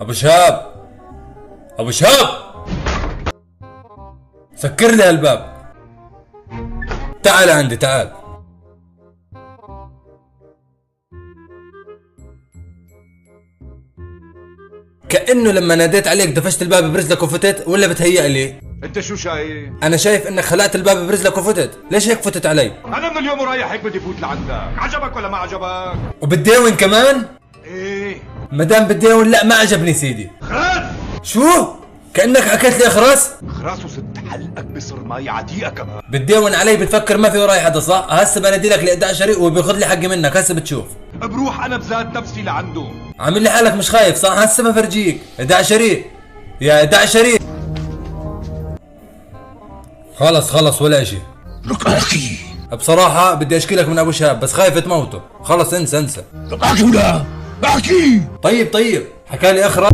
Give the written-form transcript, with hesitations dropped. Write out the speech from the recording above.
ابو شهاب، ابو شهاب، سكر لي هالباب. تعال عندي، تعال. كأنه لما ناديت عليك دفشت الباب برجلك وفتت، ولا بتهيأ لي؟ انت شو شايف؟ انا شايف انك خلعت الباب برجلك وفتت. ليش هيك فتت علي؟ انا من اليوم ورايح هيك بدي فوت لعندك، عجبك ولا ما عجبك؟ وبتداون كمان؟ ايه مدام بتداون لا ما عجبني سيدي. خلاص. شو؟ كأنك اكلت لي اخرس؟ خلاص وست حلقك بصر ماي عتيقة كمان. بتداون علي، بتفكر ما في وراي حدا صح؟ هسه بنادي لك ل 11 وبياخذ لي حقي منك، هسه بتشوف. بروح انا بذات نفسي لعنده. عامل لي حالك مش خايف صح؟ هسه بفرجيك 11 يا 11. خلص ولا اشي. لك احكي. بصراحة بدي اشكي لك من ابو شهاب، بس خايف تموته. خلص انسى. لك احكي ولا احكي. طيب حكالي اخرس.